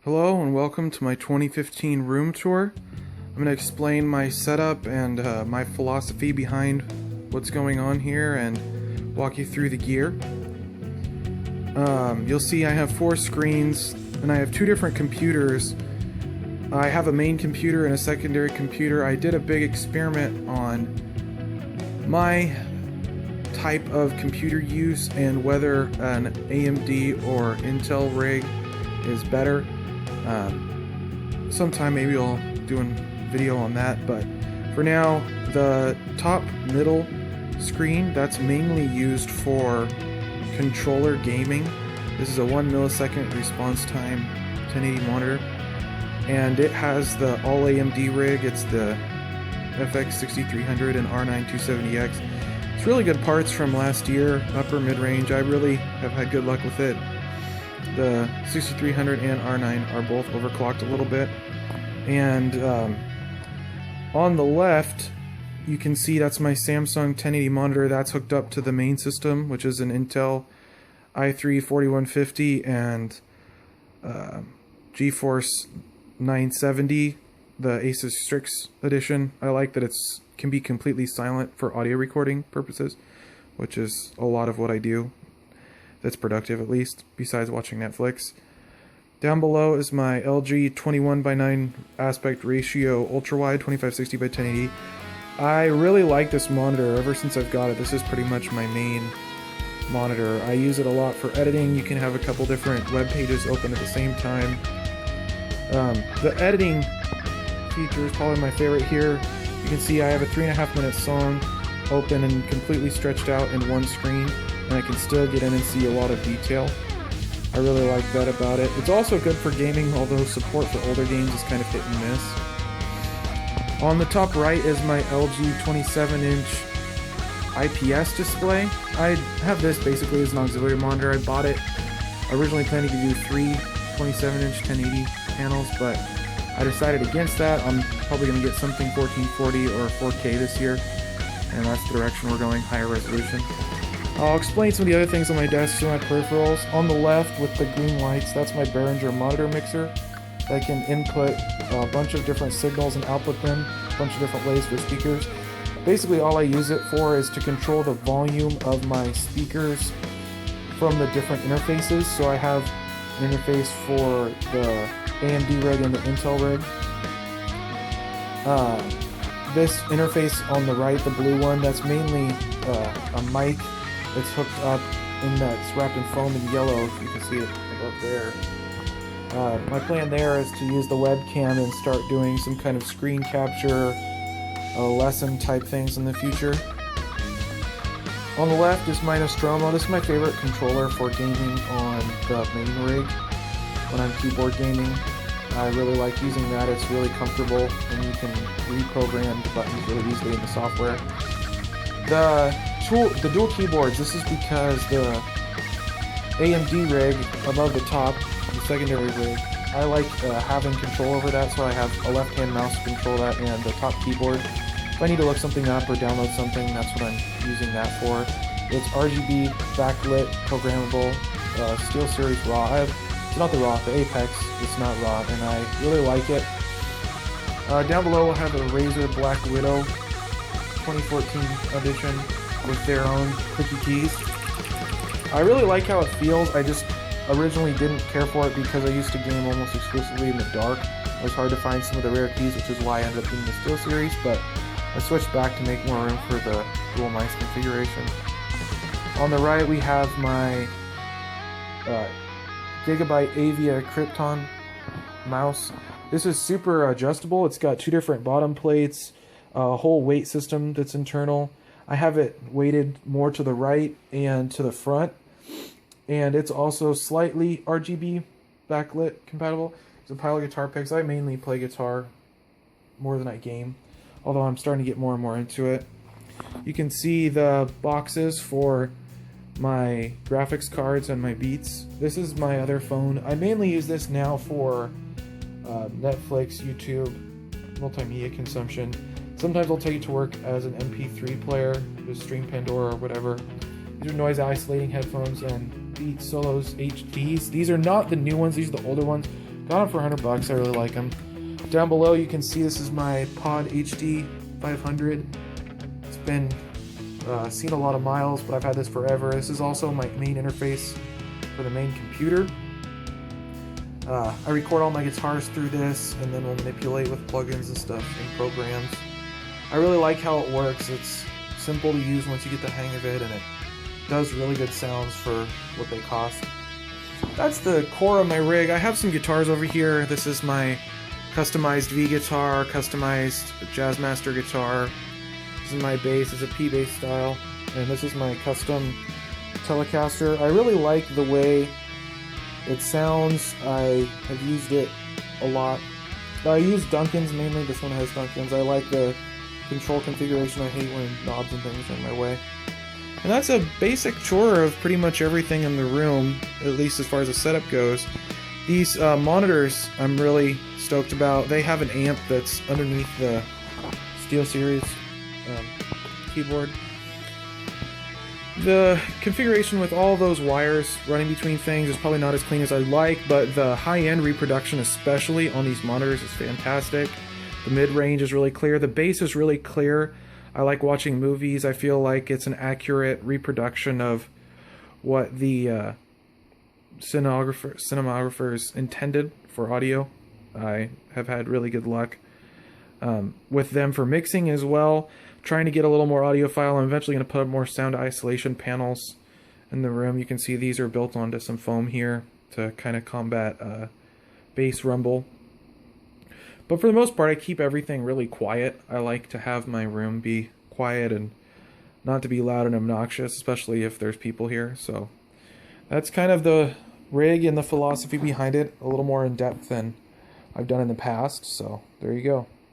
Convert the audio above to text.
Hello and welcome to my 2015 room tour. I'm going to explain my setup and my philosophy behind what's going on here and walk you through the gear. You'll see I have 4 screens and I have 2 different computers. I have a main computer and a secondary computer. I did a big experiment on my type of computer use and whether an AMD or Intel rig is better. Sometime maybe I'll do a video on that, but for now, the top middle screen, that's mainly used for controller gaming. This is a 1 millisecond response time 1080 monitor, and it has the all AMD rig. It's the FX 6300 and R9 270X. It's really good parts from last year, upper mid-range. I really have had good luck with it. The 6300 and R9 are both overclocked a little bit. And on the left, you can see that's my Samsung 1080 monitor. That's hooked up to the main system, which is an Intel i3 4150 and GeForce 970, the Asus Strix edition. I like that it can be completely silent for audio recording purposes, which is a lot of what I do. That's productive, at least, besides watching Netflix. Down below is my LG 21:9 aspect ratio ultra-wide 2560 by 1080. I really like this monitor ever since I've got it. This is pretty much my main monitor. I use it a lot for editing. You can have a couple different web pages open at the same time. The editing feature is probably my favorite here. You can see I have a 3.5 minute song open and completely stretched out in one screen, and I can still get in and see a lot of detail. I really like that about it. It's also good for gaming, although support for older games is kind of hit and miss. On the top right is my LG 27-inch IPS display. I have this basically as an auxiliary monitor. I bought it originally planning to do 3 27-inch 1080 panels, but I decided against that. I'm probably going to get something 1440 or 4K this year, and that's the direction we're going, higher resolution. I'll explain some of the other things on my desk, some of my peripherals. On the left with the green lights, that's my Behringer monitor mixer. I can input a bunch of different signals and output them, a bunch of different ways for speakers. Basically all I use it for is to control the volume of my speakers from the different interfaces. So I have an interface for the AMD rig and the Intel rig. This interface on the right, the blue one, that's mainly a mic. It's hooked up that's wrapped in foam and yellow, if you can see it above there. My plan there is to use the webcam and start doing some kind of screen capture, lesson type things in the future. On the left is my Nostromo. This is my favorite controller for gaming on the main rig. When I'm keyboard gaming, I really like using that. It's really comfortable and you can reprogram the buttons really easily in the software. The dual keyboards, this is because the AMD rig above the top, the secondary rig, I like having control over that, so I have a left-hand mouse to control that and the top keyboard. If I need to look something up or download something, that's what I'm using that for. It's RGB, backlit, programmable, SteelSeries RAW. It's not the RAW, the Apex, it's not RAW, and I really like it. Down below we'll have a Razer Black Widow 2014 edition with their own clicky keys. I really like how it feels. I just originally didn't care for it because I used to game almost exclusively in the dark. It was hard to find some of the rare keys, which is why I ended up getting the SteelSeries, but I switched back to make more room for the dual mice configuration. On the right we have my Gigabyte Avia Krypton mouse. This is super adjustable. It's got 2 different bottom plates, a whole weight system that's internal. I have it weighted more to the right and to the front, and it's also slightly RGB backlit compatible. It's a pile of guitar picks. I mainly play guitar more than I game, although I'm starting to get more and more into it. You can see the boxes for my graphics cards and my Beats. This is my other phone. I mainly use this now for Netflix, YouTube, multimedia consumption. Sometimes I'll take it to work as an MP3 player, just stream Pandora or whatever. These are noise isolating headphones and Beats Solos HDs. These are not the new ones, these are the older ones. Got them for $100. I really like them. Down below you can see this is my Pod HD 500. It's been seen a lot of miles, but I've had this forever. This is also my main interface for the main computer. I record all my guitars through this, and then we'll manipulate with plugins and stuff in programs. I really like how it works. It's simple to use once you get the hang of it, and it does really good sounds for what they cost. That's the core of my rig. I have some guitars over here. This is my customized V guitar, customized Jazzmaster guitar. This is my bass. It's a P bass style, and this is my custom Telecaster. I really like the way it sounds. I have used it a lot. I use Duncans mainly. This one has Duncans. I like the control configuration. I hate when knobs and things are in my way. And that's a basic tour of pretty much everything in the room, at least as far as the setup goes. These monitors I'm really stoked about. They have an amp that's underneath the SteelSeries keyboard. The configuration with all those wires running between things is probably not as clean as I'd like, but the high-end reproduction, especially on these monitors, is fantastic. The mid-range is really clear. The bass is really clear. I like watching movies. I feel like it's an accurate reproduction of what the cinematographers intended for audio. I have had really good luck with them for mixing as well. Trying to get a little more audiophile. I'm eventually going to put up more sound isolation panels in the room. You can see these are built onto some foam here to kind of combat bass rumble. But for the most part, I keep everything really quiet. I like to have my room be quiet and not to be loud and obnoxious, especially if there's people here. So that's kind of the rig and the philosophy behind it, a little more in depth than I've done in the past. So there you go.